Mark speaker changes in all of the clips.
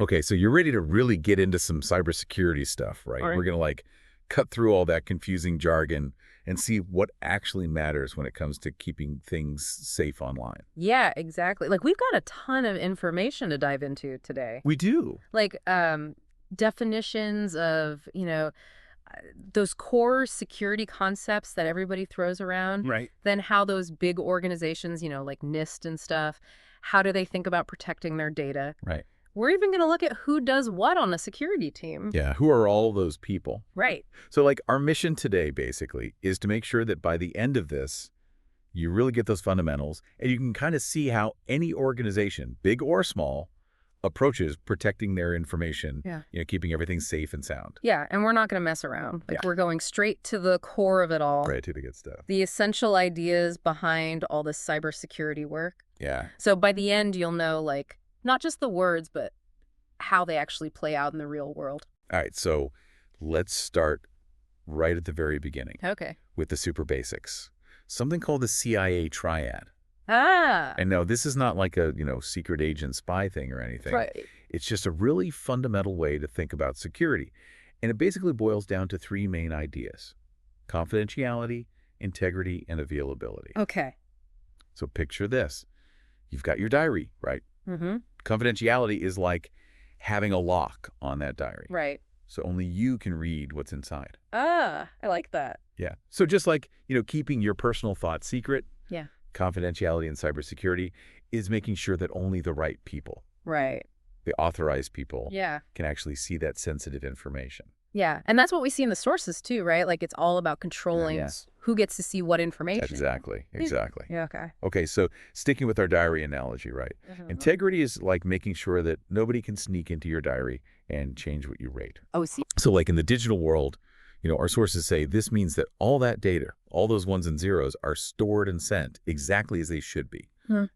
Speaker 1: Okay, so you're ready to really get into some cybersecurity stuff, right?
Speaker 2: All right.
Speaker 1: We're going to cut through all that confusing jargon and see what actually matters when it comes to keeping things safe online.
Speaker 2: Yeah, exactly. Like, we've got a ton of information to dive into today.
Speaker 1: We do.
Speaker 2: Like, definitions of, those core security concepts that everybody throws around.
Speaker 1: Right.
Speaker 2: Then how those big organizations, like NIST and stuff, how do they think about protecting their data?
Speaker 1: Right.
Speaker 2: We're even going to look at who does what on a security team.
Speaker 1: Yeah, who are all those people?
Speaker 2: Right.
Speaker 1: So our mission today basically is to make sure that by the end of this, you really get those fundamentals and you can kind of see how any organization, big or small, approaches protecting their information,
Speaker 2: Yeah.
Speaker 1: Keeping everything safe and sound.
Speaker 2: Yeah, and we're not going to mess around.
Speaker 1: Yeah.
Speaker 2: We're going straight to the core of it all.
Speaker 1: Right, to the good stuff.
Speaker 2: The essential ideas behind all this cybersecurity work.
Speaker 1: Yeah.
Speaker 2: So by the end, you'll know, not just the words, but how they actually play out in the real world.
Speaker 1: All right, so let's start right at the very beginning
Speaker 2: Okay.
Speaker 1: with the super basics. Something called the CIA Triad.
Speaker 2: Ah.
Speaker 1: And no, this is not like a, secret agent spy thing or anything.
Speaker 2: Right.
Speaker 1: It's just a really fundamental way to think about security. And it basically boils down to three main ideas: confidentiality, integrity, and availability.
Speaker 2: Okay.
Speaker 1: So picture this. You've got your diary, right?
Speaker 2: Mm-hmm.
Speaker 1: Confidentiality is like having a lock on that diary.
Speaker 2: Right.
Speaker 1: So only you can read what's inside.
Speaker 2: Ah, I like that.
Speaker 1: Yeah. So just like, keeping your personal thoughts secret,
Speaker 2: Yeah.
Speaker 1: confidentiality in cybersecurity is making sure that only the right people,
Speaker 2: Right.
Speaker 1: the authorized people,
Speaker 2: Yeah.
Speaker 1: can actually see that sensitive information.
Speaker 2: Yeah. And that's what we see in the sources too, right? Like, it's all about controlling
Speaker 1: Yes.
Speaker 2: who gets to see what information.
Speaker 1: Exactly. Exactly.
Speaker 2: Yeah, okay.
Speaker 1: Okay, so sticking with our diary analogy, right?
Speaker 2: Mhm.
Speaker 1: Integrity is like making sure that nobody can sneak into your diary and change what you rate.
Speaker 2: Oh, see.
Speaker 1: So like in the digital world, our sources say this means that all that data, all those ones and zeros, are stored and sent exactly as they should be.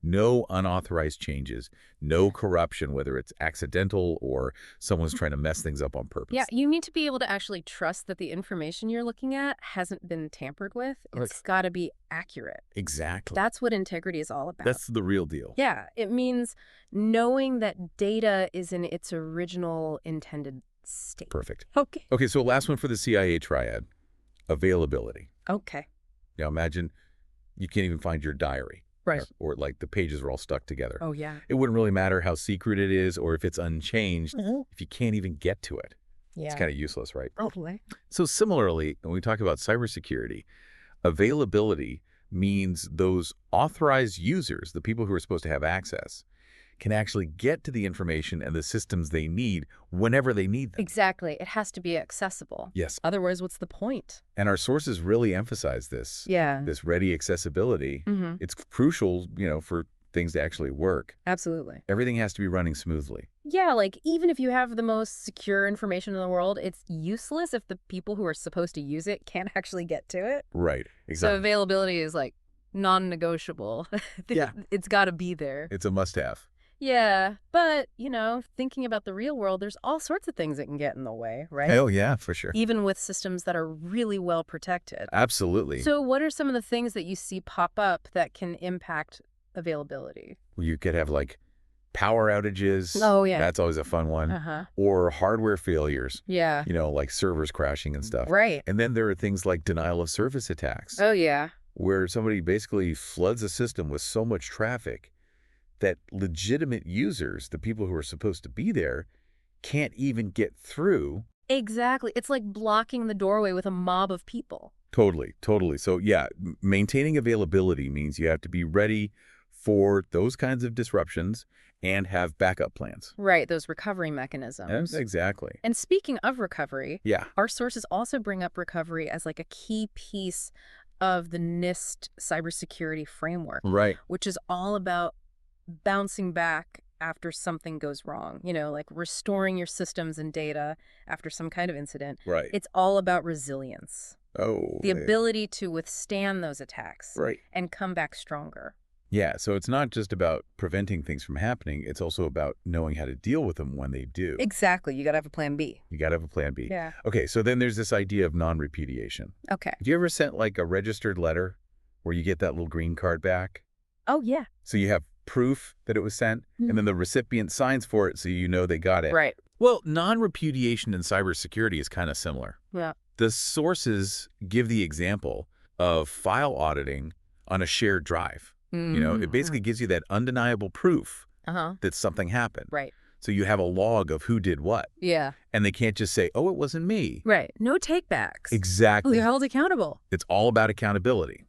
Speaker 1: No unauthorized changes, no corruption, whether it's accidental or someone's trying to mess things up on purpose.
Speaker 2: Yeah, you need to be able to actually trust that the information you're looking at hasn't been tampered with. It's got to be accurate.
Speaker 1: Exactly.
Speaker 2: That's what integrity is all about.
Speaker 1: That's the real deal.
Speaker 2: Yeah, it means knowing that data is in its original intended state.
Speaker 1: Perfect.
Speaker 2: Okay.
Speaker 1: Okay, so last one for the CIA Triad, availability.
Speaker 2: Okay.
Speaker 1: Now imagine you can't even find your diary.
Speaker 2: Right.
Speaker 1: Or like the pages are all stuck together.
Speaker 2: Oh, yeah.
Speaker 1: It wouldn't really matter how secret it is or if it's unchanged if you can't even get to it.
Speaker 2: Yeah.
Speaker 1: It's kind of useless, right?
Speaker 2: Totally.
Speaker 1: So similarly, when we talk about cybersecurity, availability means those authorized users, the people who are supposed to have access, can actually get to the information and the systems they need whenever they need them.
Speaker 2: Exactly. It has to be accessible.
Speaker 1: Yes.
Speaker 2: Otherwise, what's the point?
Speaker 1: And our sources really emphasize this.
Speaker 2: Yeah.
Speaker 1: This ready accessibility.
Speaker 2: Mm-hmm.
Speaker 1: It's crucial, for things to actually work.
Speaker 2: Absolutely.
Speaker 1: Everything has to be running smoothly.
Speaker 2: Yeah, like, even if you have the most secure information in the world, it's useless if the people who are supposed to use it can't actually get to it.
Speaker 1: Right.
Speaker 2: So
Speaker 1: Exactly.
Speaker 2: availability is, non-negotiable.
Speaker 1: Yeah.
Speaker 2: It's got to be there.
Speaker 1: It's a must-have.
Speaker 2: Yeah, but, thinking about the real world, there's all sorts of things that can get in the way, right?
Speaker 1: Oh, yeah, for sure.
Speaker 2: Even with systems that are really well protected.
Speaker 1: Absolutely.
Speaker 2: So what are some of the things that you see pop up that can impact availability?
Speaker 1: You could have power outages.
Speaker 2: Oh, yeah.
Speaker 1: That's always a fun one.
Speaker 2: Uh-huh.
Speaker 1: Or hardware failures,
Speaker 2: Yeah.
Speaker 1: like servers crashing and stuff.
Speaker 2: Right.
Speaker 1: And then there are things like denial of service attacks,
Speaker 2: Oh, yeah.
Speaker 1: where somebody basically floods a system with so much traffic that legitimate users, the people who are supposed to be there, can't even get through.
Speaker 2: Exactly. It's like blocking the doorway with a mob of people.
Speaker 1: Totally, totally. So yeah, maintaining availability means you have to be ready for those kinds of disruptions and have backup plans.
Speaker 2: Right, those recovery mechanisms.
Speaker 1: Exactly.
Speaker 2: And speaking of recovery,
Speaker 1: Yeah.
Speaker 2: our sources also bring up recovery as a key piece of the NIST Cybersecurity Framework,
Speaker 1: Right.
Speaker 2: which is all about bouncing back after something goes wrong, restoring your systems and data after some kind of incident.
Speaker 1: Right.
Speaker 2: It's all about resilience,
Speaker 1: Oh.
Speaker 2: the ability to withstand those attacks
Speaker 1: Right.
Speaker 2: and come back stronger.
Speaker 1: Yeah, so it's not just about preventing things from happening. It's also about knowing how to deal with them when they do.
Speaker 2: Exactly. You got to have a plan B.
Speaker 1: You got to have a plan B.
Speaker 2: Yeah.
Speaker 1: Okay, so then there's this idea of non-repudiation.
Speaker 2: Okay.
Speaker 1: Have you ever sent a registered letter where you get that little green card back?
Speaker 2: Oh, yeah.
Speaker 1: So you have proof that it was sent, and then the recipient signs for it so you know they got it.
Speaker 2: Right.
Speaker 1: Well, non-repudiation in cybersecurity is kind of similar.
Speaker 2: Yeah.
Speaker 1: The sources give the example of file auditing on a shared drive. It basically gives you that undeniable proof that something happened.
Speaker 2: Right.
Speaker 1: So you have a log of who did what.
Speaker 2: Yeah.
Speaker 1: And they can't just say, oh, it wasn't me.
Speaker 2: Right. No takebacks.
Speaker 1: Exactly.
Speaker 2: You're held accountable.
Speaker 1: It's all about accountability.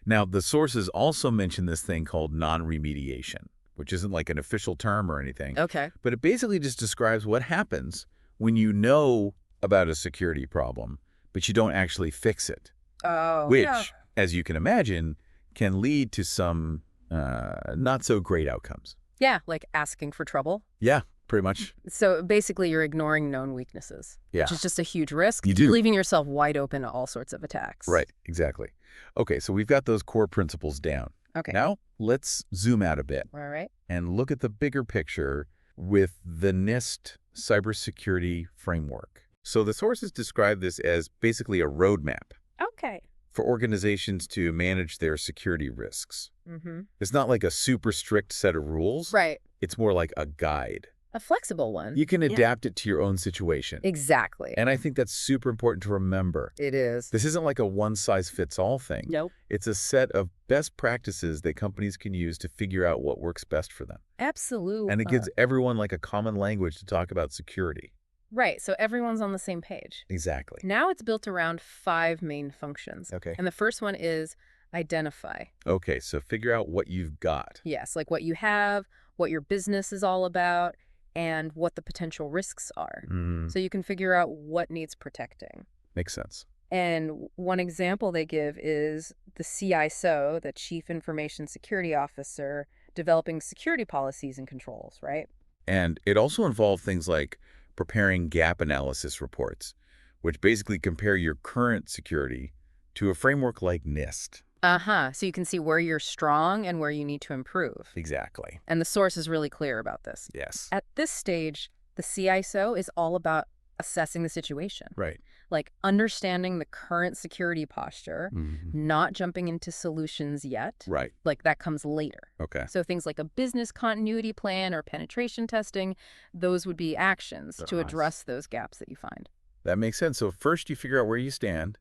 Speaker 1: Now, the sources also mention this thing called non-remediation, which isn't like an official term or anything.
Speaker 2: Okay.
Speaker 1: But it basically just describes what happens when you know about a security problem, but you don't actually fix it.
Speaker 2: Oh.
Speaker 1: Which, as you can imagine, can lead to some not so great outcomes.
Speaker 2: Yeah, like asking for trouble.
Speaker 1: Yeah, pretty much.
Speaker 2: So basically you're ignoring known weaknesses,
Speaker 1: Yeah.
Speaker 2: which is just a huge risk.
Speaker 1: You do.
Speaker 2: Leaving yourself wide open to all sorts of attacks.
Speaker 1: Right, exactly. Okay, so we've got those core principles down.
Speaker 2: Okay.
Speaker 1: Now, let's zoom out a bit
Speaker 2: All right.
Speaker 1: and look at the bigger picture with the NIST Cybersecurity Framework. So the sources describe this as basically a roadmap
Speaker 2: Okay.
Speaker 1: for organizations to manage their security risks.
Speaker 2: Mm-hmm.
Speaker 1: It's not like a super strict set of rules.
Speaker 2: Right.
Speaker 1: It's more like a guide.
Speaker 2: A flexible one.
Speaker 1: You can adapt it to your own situation.
Speaker 2: Exactly.
Speaker 1: And I think that's super important to remember.
Speaker 2: It is.
Speaker 1: This isn't like a one-size-fits-all thing.
Speaker 2: Nope.
Speaker 1: It's a set of best practices that companies can use to figure out what works best for them.
Speaker 2: Absolutely.
Speaker 1: And it gives everyone like a common language to talk about security.
Speaker 2: Right. So everyone's on the same page.
Speaker 1: Exactly.
Speaker 2: Now it's built around 5 main functions.
Speaker 1: Okay.
Speaker 2: And the first one is identify.
Speaker 1: Okay, so figure out what you've got.
Speaker 2: Yes, like what you have, what your business is all about, and what the potential risks are. So you can figure out what needs protecting.
Speaker 1: Makes sense.
Speaker 2: And one example they give is the CISO, the Chief Information Security Officer, developing security policies and controls, right?
Speaker 1: And it also involved things like preparing gap analysis reports, which basically compare your current security to a framework like NIST.
Speaker 2: So you can see where you're strong and where you need to improve.
Speaker 1: Exactly.
Speaker 2: And the source is really clear about this.
Speaker 1: Yes.
Speaker 2: At this stage, the CISO is all about assessing the situation.
Speaker 1: Right.
Speaker 2: Like understanding the current security posture, not jumping into solutions yet.
Speaker 1: Right.
Speaker 2: Like that comes later.
Speaker 1: Okay.
Speaker 2: So things like a business continuity plan or penetration testing, those would be actions to address those gaps that you find.
Speaker 1: That makes sense. So first you figure out where you stand,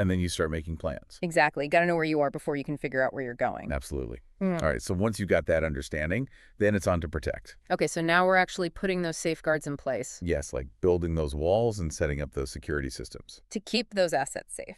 Speaker 1: and then you start making plans.
Speaker 2: Exactly. You got to know where you are before you can figure out where you're going.
Speaker 1: Absolutely. All right. So once you got that understanding, then it's on to protect.
Speaker 2: Okay. So now we're actually putting those safeguards in place
Speaker 1: Yes, like building those walls and setting up those security systems.
Speaker 2: to keep those assets safe.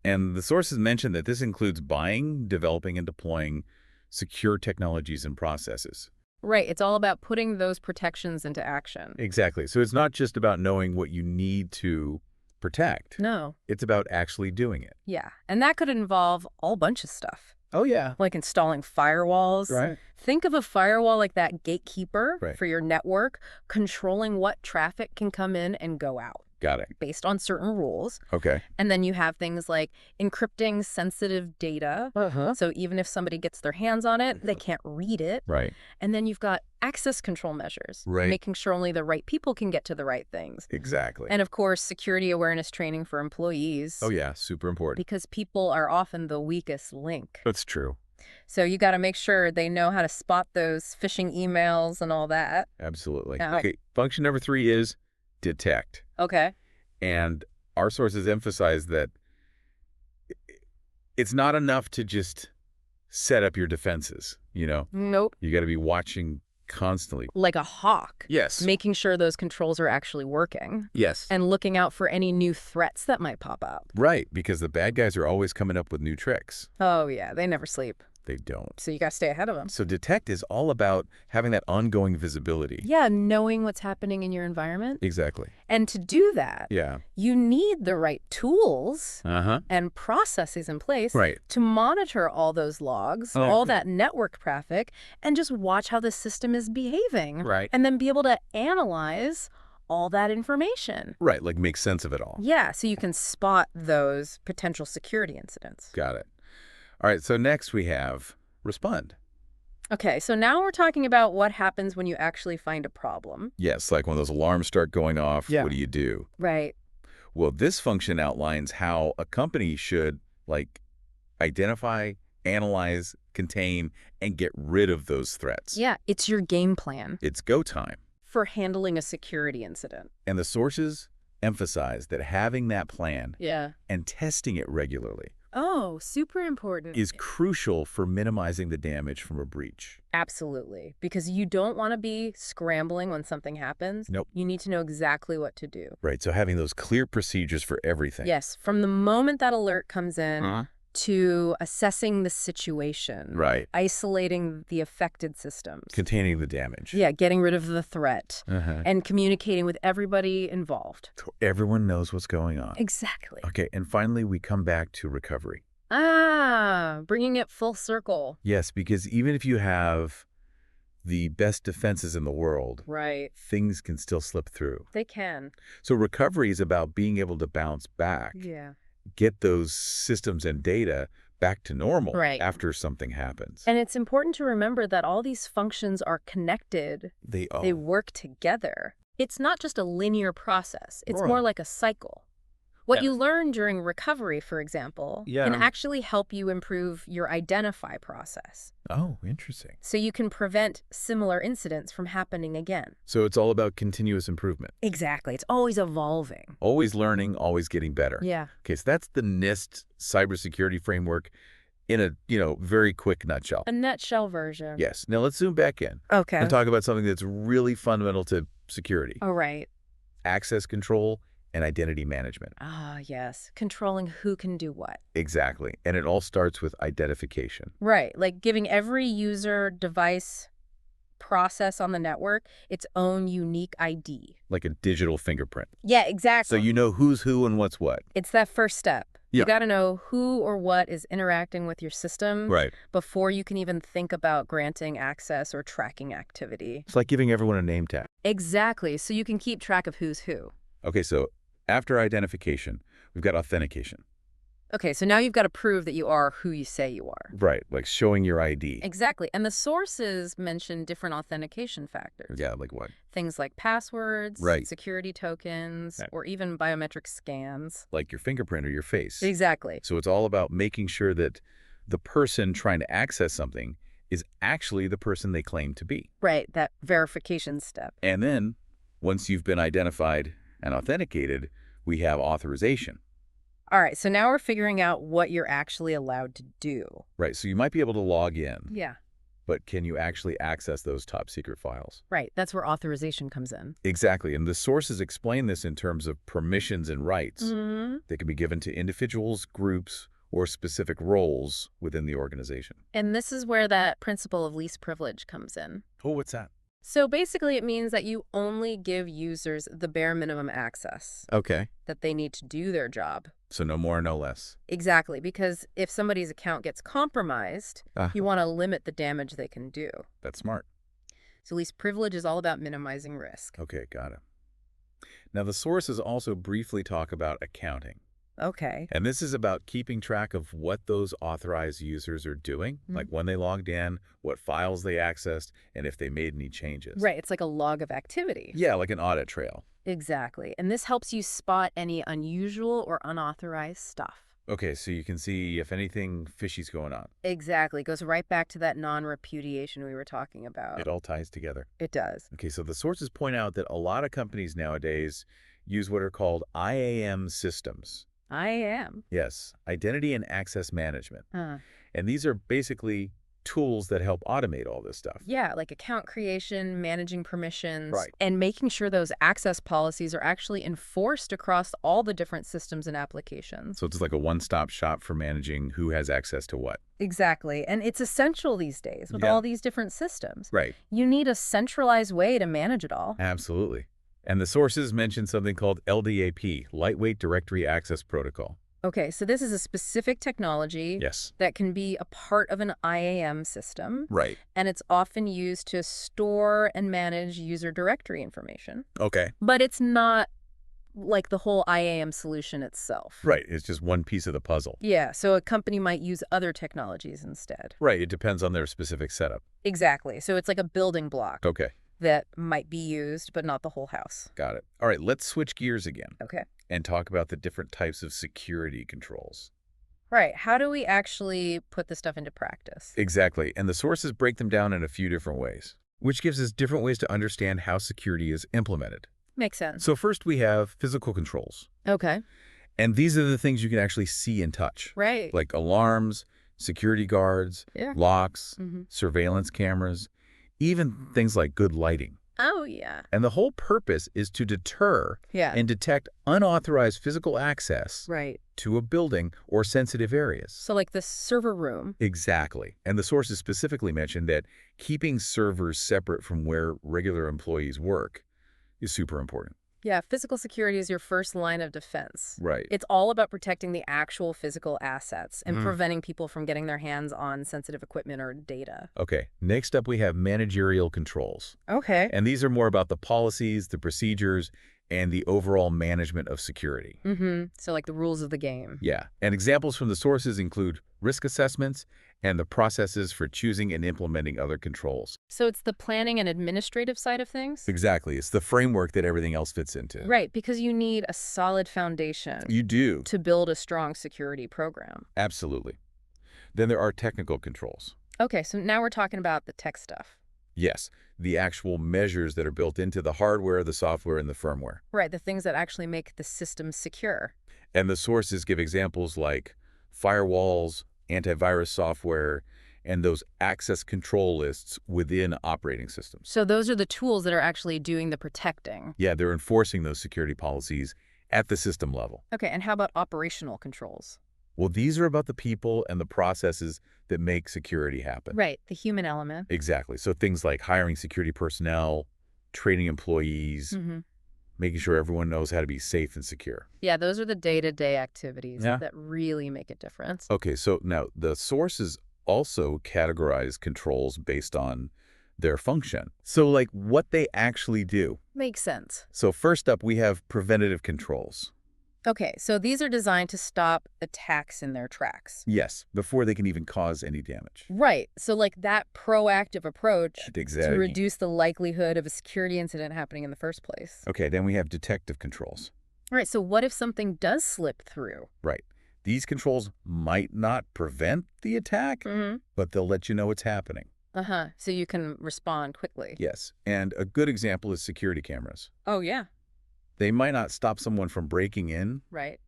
Speaker 1: And the sources mention that this includes buying, developing, and deploying secure technologies and processes.
Speaker 2: Right. It's all about putting those protections into action.
Speaker 1: Exactly. So it's not just about knowing what you need to protect.
Speaker 2: No.
Speaker 1: It's about actually doing it.
Speaker 2: Yeah. And that could involve all bunch of stuff.
Speaker 1: Oh, yeah.
Speaker 2: Like installing firewalls.
Speaker 1: Right.
Speaker 2: Think of a firewall like that gatekeeper
Speaker 1: Right.
Speaker 2: for your network, controlling what traffic can come in and go out
Speaker 1: Got it.
Speaker 2: based on certain rules.
Speaker 1: Okay.
Speaker 2: And then you have things like encrypting sensitive data. So even if somebody gets their hands on it, they can't read it.
Speaker 1: Right.
Speaker 2: And then you've got access control measures,
Speaker 1: Right.
Speaker 2: making sure only the right people can get to the right things.
Speaker 1: Exactly.
Speaker 2: And of course, security awareness training for employees.
Speaker 1: Oh, yeah. Super important.
Speaker 2: Because people are often the weakest link.
Speaker 1: That's true.
Speaker 2: So you got to make sure they know how to spot those phishing emails and all that.
Speaker 1: Absolutely.
Speaker 2: Yeah.
Speaker 1: Okay. Function number 3 is detect.
Speaker 2: Okay.
Speaker 1: And our sources emphasize that it's not enough to just set up your defenses,
Speaker 2: Nope.
Speaker 1: You got to be watching constantly.
Speaker 2: Like a hawk.
Speaker 1: Yes.
Speaker 2: Making sure those controls are actually working.
Speaker 1: Yes.
Speaker 2: And looking out for any new threats that might pop up.
Speaker 1: Right, because the bad guys are always coming up with new tricks.
Speaker 2: Oh, yeah. They never sleep.
Speaker 1: They don't.
Speaker 2: So you got to stay ahead of them.
Speaker 1: So detect is all about having that ongoing visibility.
Speaker 2: Yeah, knowing what's happening in your environment.
Speaker 1: Exactly.
Speaker 2: And to do that,
Speaker 1: Yeah.
Speaker 2: you need the right tools
Speaker 1: Uh-huh.
Speaker 2: and processes in place
Speaker 1: Right.
Speaker 2: to monitor all those logs, all that network traffic, and just watch how the system is behaving.
Speaker 1: Right.
Speaker 2: And then be able to analyze all that information.
Speaker 1: Right, like make sense of it all.
Speaker 2: Yeah, so you can spot those potential security incidents.
Speaker 1: Got it. All right, so next we have respond.
Speaker 2: Okay, so now we're talking about what happens when you actually find a problem.
Speaker 1: Yes, like when those alarms start going off,
Speaker 2: Yeah.
Speaker 1: what do you do?
Speaker 2: Right.
Speaker 1: Well, this function outlines how a company should, identify, analyze, contain, and get rid of those threats.
Speaker 2: Yeah, it's your game plan
Speaker 1: It's go time.
Speaker 2: for handling a security incident.
Speaker 1: And the sources emphasize that having that plan
Speaker 2: Yeah.
Speaker 1: and testing it regularly
Speaker 2: Oh, super important.
Speaker 1: is crucial for minimizing the damage from a breach.
Speaker 2: Absolutely. Because you don't want to be scrambling when something happens.
Speaker 1: Nope.
Speaker 2: You need to know exactly what to do.
Speaker 1: Right, so having those clear procedures for everything.
Speaker 2: Yes, from the moment that alert comes in
Speaker 1: Uh-huh.
Speaker 2: to assessing the situation.
Speaker 1: Right.
Speaker 2: Isolating the affected systems.
Speaker 1: Containing the damage.
Speaker 2: Yeah, getting rid of the threat.
Speaker 1: Uh-huh.
Speaker 2: And communicating with everybody involved.
Speaker 1: So everyone knows what's going on.
Speaker 2: Exactly.
Speaker 1: Okay, and finally we come back to recovery.
Speaker 2: Bringing it full circle.
Speaker 1: Yes, because even if you have the best defenses in the world,
Speaker 2: Right.
Speaker 1: things can still slip through.
Speaker 2: They can.
Speaker 1: So recovery is about being able to bounce back,
Speaker 2: Yeah.
Speaker 1: get those systems and data back to normal
Speaker 2: Right.
Speaker 1: after something happens.
Speaker 2: And it's important to remember that all these functions are connected.
Speaker 1: They
Speaker 2: They work together. It's not just a linear process. It's
Speaker 1: Right.
Speaker 2: more like a cycle. What
Speaker 1: Yeah.
Speaker 2: you learn during recovery, for example,
Speaker 1: Yeah.
Speaker 2: can actually help you improve your identify process.
Speaker 1: Oh, interesting.
Speaker 2: So you can prevent similar incidents from happening again.
Speaker 1: So it's all about continuous improvement.
Speaker 2: Exactly. It's always evolving.
Speaker 1: Always learning, always getting better.
Speaker 2: Yeah.
Speaker 1: Okay, so that's the NIST Cybersecurity Framework in a, very quick nutshell.
Speaker 2: A nutshell version.
Speaker 1: Yes. Now let's zoom back in
Speaker 2: Okay.
Speaker 1: and talk about something that's really fundamental to security.
Speaker 2: All right.
Speaker 1: Access control and identity management.
Speaker 2: Ah, yes. Controlling who can do what.
Speaker 1: Exactly. And it all starts with identification.
Speaker 2: Right. Like giving every user, device, process on the network its own unique ID.
Speaker 1: Like a digital fingerprint.
Speaker 2: Yeah, exactly.
Speaker 1: So you know who's who and what's what.
Speaker 2: It's that first step.
Speaker 1: Yeah.
Speaker 2: You got to know who or what is interacting with your system
Speaker 1: Right.
Speaker 2: before you can even think about granting access or tracking activity.
Speaker 1: It's like giving everyone a name tag.
Speaker 2: Exactly. So you can keep track of who's who.
Speaker 1: Okay, so after identification, we've got authentication.
Speaker 2: Okay, so now you've got to prove that you are who you say you are.
Speaker 1: Right, like showing your ID.
Speaker 2: Exactly. And the sources mention different authentication factors.
Speaker 1: Yeah, like what?
Speaker 2: Things like passwords,
Speaker 1: Right.
Speaker 2: security tokens,
Speaker 1: Right.
Speaker 2: or even biometric scans.
Speaker 1: Like your fingerprint or your face.
Speaker 2: Exactly.
Speaker 1: So it's all about making sure that the person trying to access something is actually the person they claim to be.
Speaker 2: Right, that verification step.
Speaker 1: And then, once you've been identified and authenticated, we have authorization.
Speaker 2: All right, so now we're figuring out what you're actually allowed to do.
Speaker 1: Right, so you might be able to log in,
Speaker 2: Yeah.
Speaker 1: but can you actually access those top secret files?
Speaker 2: Right, that's where authorization comes in.
Speaker 1: Exactly, and the sources explain this in terms of permissions and rights.
Speaker 2: Mm-hmm.
Speaker 1: They can be given to individuals, groups, or specific roles within the organization.
Speaker 2: And this is where that principle of least privilege comes in.
Speaker 1: Oh, what's that?
Speaker 2: So basically it means that you only give users the bare minimum access
Speaker 1: Okay.
Speaker 2: that they need to do their job.
Speaker 1: So no more, no less.
Speaker 2: Exactly, because if somebody's account gets compromised, you want to limit the damage they can do.
Speaker 1: That's smart.
Speaker 2: So least privilege is all about minimizing risk.
Speaker 1: Okay, got it. Now, the sources also briefly talk about accounting.
Speaker 2: Okay.
Speaker 1: And this is about keeping track of what those authorized users are doing, like when they logged in, what files they accessed, and if they made any changes.
Speaker 2: Right, it's like a log of activity.
Speaker 1: Yeah, like an audit trail.
Speaker 2: Exactly. And this helps you spot any unusual or unauthorized stuff.
Speaker 1: Okay, so you can see if anything fishy's going on.
Speaker 2: Exactly. Goes right back to that non-repudiation we were talking about.
Speaker 1: It all ties together.
Speaker 2: It does.
Speaker 1: Okay, so the sources point out that a lot of companies nowadays use what are called IAM systems.
Speaker 2: I am.
Speaker 1: Yes, identity and access management.
Speaker 2: Huh.
Speaker 1: And these are basically tools that help automate all this stuff.
Speaker 2: Yeah, like account creation, managing permissions,
Speaker 1: Right.
Speaker 2: and making sure those access policies are actually enforced across all the different systems and applications.
Speaker 1: So it's like a one-stop shop for managing who has access to what.
Speaker 2: Exactly. And it's essential these days with
Speaker 1: Yeah.
Speaker 2: all these different systems.
Speaker 1: Right.
Speaker 2: You need a centralized way to manage it all.
Speaker 1: Absolutely. And the sources mention something called LDAP, Lightweight Directory Access Protocol.
Speaker 2: Okay, so this is a specific technology
Speaker 1: Yes.
Speaker 2: that can be a part of an IAM system,
Speaker 1: Right.
Speaker 2: and it's often used to store and manage user directory information.
Speaker 1: Okay.
Speaker 2: But it's not like the whole IAM solution itself.
Speaker 1: Right. It's just one piece of the puzzle.
Speaker 2: Yeah, so a company might use other technologies instead.
Speaker 1: Right. It depends on their specific setup.
Speaker 2: Exactly. So it's like a building block
Speaker 1: Okay.
Speaker 2: that might be used, but not the whole house.
Speaker 1: Got it. All right. Let's switch gears again
Speaker 2: Okay.
Speaker 1: and talk about the different types of security controls.
Speaker 2: Right. How do we actually put this stuff into practice?
Speaker 1: Exactly. And the sources break them down in a few different ways, which gives us different ways to understand how security is implemented.
Speaker 2: Makes sense.
Speaker 1: So first we have physical controls.
Speaker 2: Okay.
Speaker 1: And these are the things you can actually see and touch,
Speaker 2: Right.
Speaker 1: like alarms, security guards,
Speaker 2: Yeah.
Speaker 1: locks,
Speaker 2: Mm-hmm.
Speaker 1: surveillance cameras, even things like good lighting.
Speaker 2: Oh, yeah.
Speaker 1: And the whole purpose is to deter
Speaker 2: Yeah.
Speaker 1: and detect unauthorized physical access
Speaker 2: Right.
Speaker 1: to a building or sensitive areas.
Speaker 2: So like the server room.
Speaker 1: Exactly. And the sources specifically mentioned that keeping servers separate from where regular employees work is super important.
Speaker 2: Yeah, physical security is your first line of defense.
Speaker 1: Right.
Speaker 2: It's all about protecting the actual physical assets and preventing people from getting their hands on sensitive equipment or data.
Speaker 1: Okay. Next up, we have managerial controls.
Speaker 2: Okay.
Speaker 1: And these are more about the policies, the procedures, and the overall management of security.
Speaker 2: So like the rules of the game.
Speaker 1: Yeah. And examples from the sources include risk assessments and the processes for choosing and implementing other controls.
Speaker 2: So it's the planning and administrative side of things?
Speaker 1: Exactly. It's the framework that everything else fits into.
Speaker 2: Right, because you need a solid foundation
Speaker 1: You do.
Speaker 2: to build a strong security program.
Speaker 1: Absolutely. Then there are technical controls.
Speaker 2: Okay, so now we're talking about the tech stuff.
Speaker 1: Yes, the actual measures that are built into the hardware, the software, and the firmware.
Speaker 2: Right, the things that actually make the system secure.
Speaker 1: And the sources give examples like firewalls, antivirus software, and those access control lists within operating systems.
Speaker 2: So those are the tools that are actually doing the protecting.
Speaker 1: Yeah, they're enforcing those security policies at the system level.
Speaker 2: Okay, and how about operational controls?
Speaker 1: Well, these are about the people and the processes that make security happen.
Speaker 2: Right, the human element.
Speaker 1: Exactly. So things like hiring security personnel, training employees, making sure everyone knows how to be safe and secure.
Speaker 2: Yeah, those are the day-to-day activities
Speaker 1: Yeah.
Speaker 2: that really make a difference.
Speaker 1: Okay, so now the sources also categorize controls based on their function. So like what they actually do.
Speaker 2: Makes sense.
Speaker 1: So first up, we have preventative controls.
Speaker 2: Okay, so these are designed to stop attacks in their tracks.
Speaker 1: Yes, before they can even cause any damage.
Speaker 2: Right, so like that proactive approach to
Speaker 1: Exactly.
Speaker 2: reduce the likelihood of a security incident happening in the first place.
Speaker 1: Okay, then we have detective controls.
Speaker 2: All right, so what if something does slip through?
Speaker 1: Right. These controls might not prevent the attack, but they'll let you know it's happening.
Speaker 2: So you can respond quickly.
Speaker 1: Yes, and a good example is security cameras.
Speaker 2: Oh, yeah.
Speaker 1: They might not stop someone from breaking in,
Speaker 2: Right.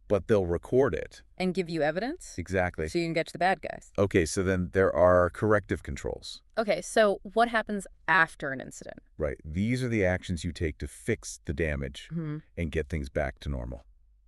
Speaker 1: but they'll record it.
Speaker 2: And give you evidence?
Speaker 1: Exactly.
Speaker 2: So you can get to the bad guys.
Speaker 1: Okay, so then there are corrective controls.
Speaker 2: Okay, so what happens after an incident?
Speaker 1: Right. These are the actions you take to fix the damage and get things back to normal.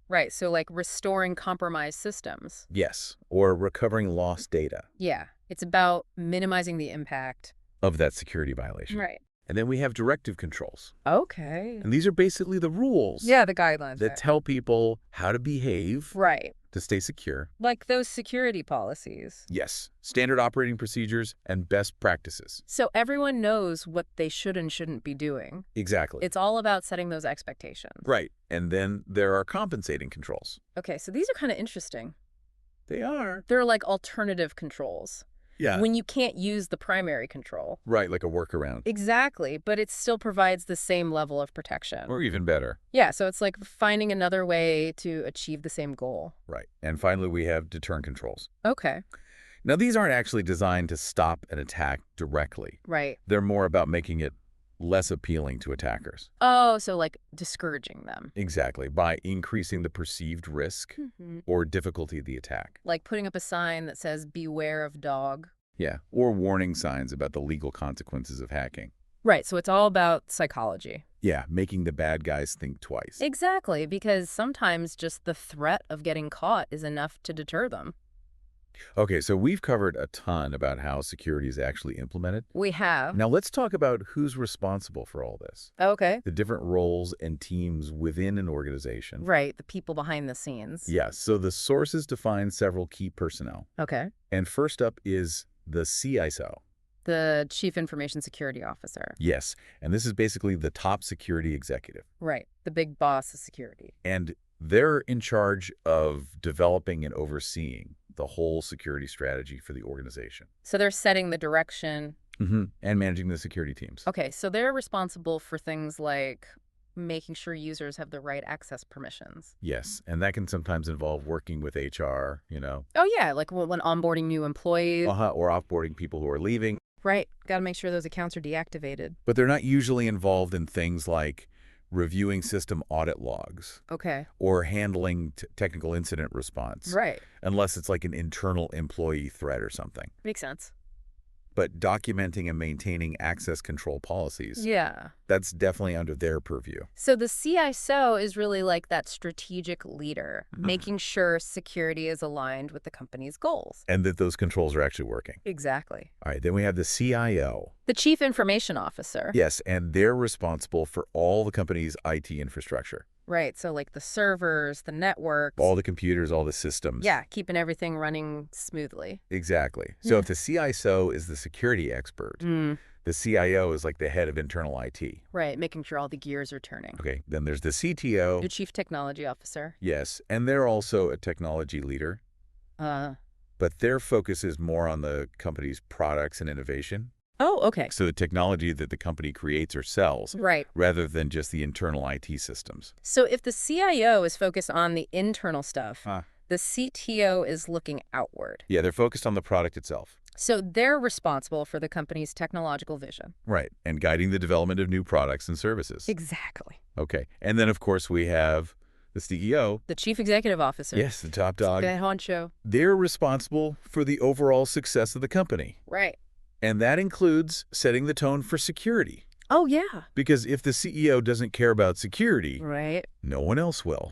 Speaker 2: Right, so like restoring compromised systems.
Speaker 1: Yes, or recovering lost data
Speaker 2: Yeah, it's about minimizing the impact.
Speaker 1: of that security violation.
Speaker 2: Right.
Speaker 1: And then we have directive controls.
Speaker 2: Okay.
Speaker 1: And these are basically the rules
Speaker 2: Yeah, the guidelines.
Speaker 1: that tell people how to behave
Speaker 2: Right.
Speaker 1: to stay secure.
Speaker 2: Like those security policies.
Speaker 1: Yes, standard operating procedures and best practices.
Speaker 2: So everyone knows what they should and shouldn't be doing.
Speaker 1: Exactly.
Speaker 2: It's all about setting those expectations.
Speaker 1: Right. And then there are compensating controls.
Speaker 2: Okay, so these are kind of interesting.
Speaker 1: They are.
Speaker 2: They're like alternative controls.
Speaker 1: Yeah.
Speaker 2: When you can't use the primary control.
Speaker 1: Right, like a workaround.
Speaker 2: Exactly, but it still provides the same level of protection.
Speaker 1: Or even better.
Speaker 2: Yeah, so it's like finding another way to achieve the same goal.
Speaker 1: Right. And finally, we have deterrent controls.
Speaker 2: Okay,
Speaker 1: Now, these aren't actually designed to stop an attack directly.
Speaker 2: right.
Speaker 1: They're more about making it less appealing to attackers.
Speaker 2: Oh, so like discouraging them.
Speaker 1: Exactly, by increasing the perceived risk or difficulty of the attack.
Speaker 2: Like putting up a sign that says, beware of dog.
Speaker 1: Yeah, or warning signs about the legal consequences of hacking.
Speaker 2: Right, so it's all about psychology.
Speaker 1: Yeah, making the bad guys think twice.
Speaker 2: Exactly, because sometimes just the threat of getting caught is enough to deter them.
Speaker 1: Okay, so we've covered a ton about how security is actually implemented.
Speaker 2: We have.
Speaker 1: Now let's talk about who's responsible for all this.
Speaker 2: Okay.
Speaker 1: The different roles and teams within an organization.
Speaker 2: Right, the people behind the scenes.
Speaker 1: Yes, so the sources define several key personnel.
Speaker 2: Okay.
Speaker 1: And first up is the CISO.
Speaker 2: The Chief Information Security Officer.
Speaker 1: Yes, and this is basically the top security executive.
Speaker 2: Right, the big boss of security.
Speaker 1: And they're in charge of developing and overseeing the whole security strategy for the organization.
Speaker 2: So they're setting the direction.
Speaker 1: And managing the security teams.
Speaker 2: Okay, so they're responsible for things like making sure users have the right access permissions.
Speaker 1: Yes, and that can sometimes involve working with HR,
Speaker 2: Oh, yeah, like when onboarding new employees.
Speaker 1: or offboarding people who are leaving.
Speaker 2: Right. Got to make sure those accounts are deactivated.
Speaker 1: But they're not usually involved in things like reviewing system audit logs
Speaker 2: Okay.
Speaker 1: or handling technical incident response,
Speaker 2: Right.
Speaker 1: unless it's like an internal employee threat or something.
Speaker 2: Makes sense.
Speaker 1: But documenting and maintaining access control policies,
Speaker 2: Yeah.
Speaker 1: that's definitely under their purview.
Speaker 2: So the CISO is really like that strategic leader, making sure security is aligned with the company's goals.
Speaker 1: And that those controls are actually working.
Speaker 2: Exactly.
Speaker 1: All right, then we have the CIO.
Speaker 2: The Chief Information Officer.
Speaker 1: Yes, and they're responsible for all the company's IT infrastructure.
Speaker 2: Right. So like the servers, the networks.
Speaker 1: All the computers, all the systems.
Speaker 2: Yeah, keeping everything running smoothly.
Speaker 1: Exactly. So if the CISO is the security expert, the CIO is like the head of internal IT.
Speaker 2: Right, making sure all the gears are turning.
Speaker 1: Okay, then there's the CTO.
Speaker 2: The Chief Technology Officer.
Speaker 1: Yes, and they're also a technology leader, but their focus is more on the company's products and innovation.
Speaker 2: Oh, okay.
Speaker 1: So the technology that the company creates or sells,
Speaker 2: Right.
Speaker 1: rather than just the internal IT systems.
Speaker 2: So if the CIO is focused on the internal stuff, the CTO is looking outward.
Speaker 1: Yeah, they're focused on the product itself.
Speaker 2: So they're responsible for the company's technological vision.
Speaker 1: Right, and guiding the development of new products and services.
Speaker 2: Exactly.
Speaker 1: Okay, and then of course we have the CEO.
Speaker 2: The Chief Executive Officer.
Speaker 1: Yes, the top dog.
Speaker 2: The honcho.
Speaker 1: They're responsible for the overall success of the company.
Speaker 2: Right.
Speaker 1: And that includes setting the tone for security.
Speaker 2: Oh, yeah.
Speaker 1: Because if the CEO doesn't care about security,
Speaker 2: Right.
Speaker 1: no one else will.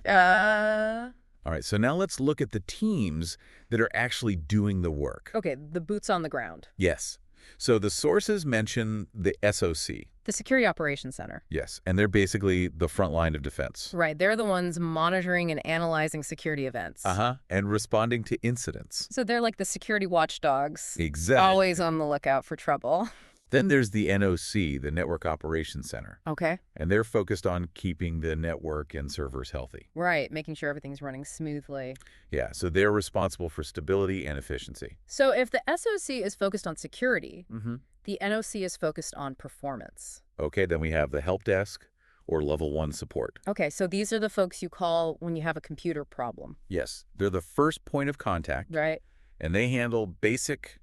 Speaker 1: All right, so now let's look at the teams that are actually doing the work.
Speaker 2: Okay, the boots on the ground.
Speaker 1: Yes. So the sources mention the SOC.
Speaker 2: The Security Operations Center.
Speaker 1: Yes, and they're basically the front line of defense.
Speaker 2: Right, they're the ones monitoring and analyzing security events.
Speaker 1: And responding to incidents.
Speaker 2: So they're like the security watchdogs.
Speaker 1: Exactly.
Speaker 2: Always on the lookout for trouble.
Speaker 1: Then there's the NOC, the Network Operations Center.
Speaker 2: Okay.
Speaker 1: And they're focused on keeping the network and servers healthy.
Speaker 2: Right, making sure everything's running smoothly.
Speaker 1: Yeah, so they're responsible for stability and efficiency.
Speaker 2: So if the SOC is focused on security, the NOC is focused on performance.
Speaker 1: Okay, then we have the help desk or level 1 support.
Speaker 2: Okay, so these are the folks you call when you have a computer problem.
Speaker 1: Yes, they're the first point of contact.
Speaker 2: Right.
Speaker 1: And they handle basic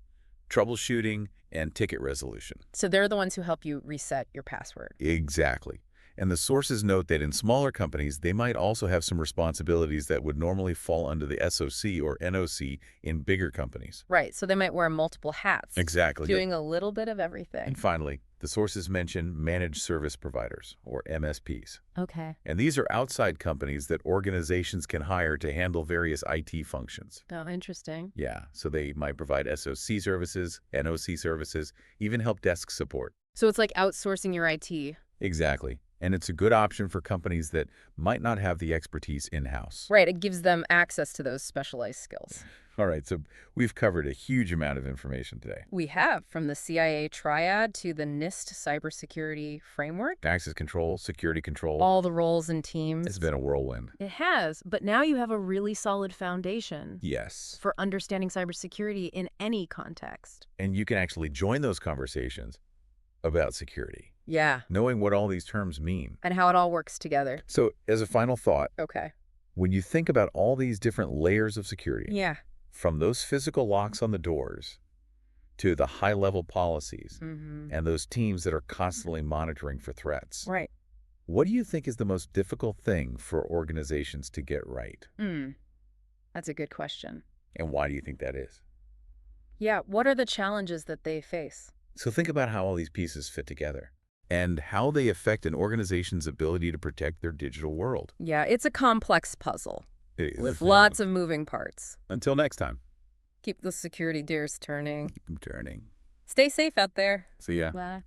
Speaker 1: troubleshooting and ticket resolution.
Speaker 2: So they're the ones who help you reset your password.
Speaker 1: Exactly. And the sources note that in smaller companies, they might also have some responsibilities that would normally fall under the SOC or NOC in bigger companies.
Speaker 2: Right, so they might wear multiple hats.
Speaker 1: Exactly.
Speaker 2: Doing a little bit of everything.
Speaker 1: And finally, the sources mention managed service providers, or MSPs.
Speaker 2: Okay.
Speaker 1: And these are outside companies that organizations can hire to handle various IT functions.
Speaker 2: Oh, interesting.
Speaker 1: Yeah, so they might provide SOC services, NOC services, even help desk support.
Speaker 2: So it's like outsourcing your IT.
Speaker 1: Exactly. And it's a good option for companies that might not have the expertise in-house.
Speaker 2: Right, it gives them access to those specialized skills.
Speaker 1: All right, so we've covered a huge amount of information today.
Speaker 2: We have, from the CIA Triad to the NIST Cybersecurity Framework.
Speaker 1: Access control, security control.
Speaker 2: All the roles and teams.
Speaker 1: It's been a whirlwind.
Speaker 2: It has, but now you have a really solid foundation.
Speaker 1: Yes.
Speaker 2: For understanding cybersecurity in any context.
Speaker 1: And you can actually join those conversations about security.
Speaker 2: Yeah.
Speaker 1: Knowing what all these terms mean.
Speaker 2: And how it all works together.
Speaker 1: So, as a final thought,
Speaker 2: Okay.
Speaker 1: when you think about all these different layers of security,
Speaker 2: Yeah.
Speaker 1: from those physical locks on the doors to the high-level policies and those teams that are constantly monitoring for threats,
Speaker 2: Right.
Speaker 1: what do you think is the most difficult thing for organizations to get right?
Speaker 2: That's a good question.
Speaker 1: And why do you think that is?
Speaker 2: Yeah, what are the challenges that they face?
Speaker 1: So think about how all these pieces fit together and how they affect an organization's ability to protect their digital world.
Speaker 2: Yeah, it's a complex puzzle
Speaker 1: It is.
Speaker 2: with lots of moving parts.
Speaker 1: Until next time.
Speaker 2: Keep the security gears turning.
Speaker 1: Keep them turning.
Speaker 2: Stay safe out there.
Speaker 1: See ya.
Speaker 2: Bye.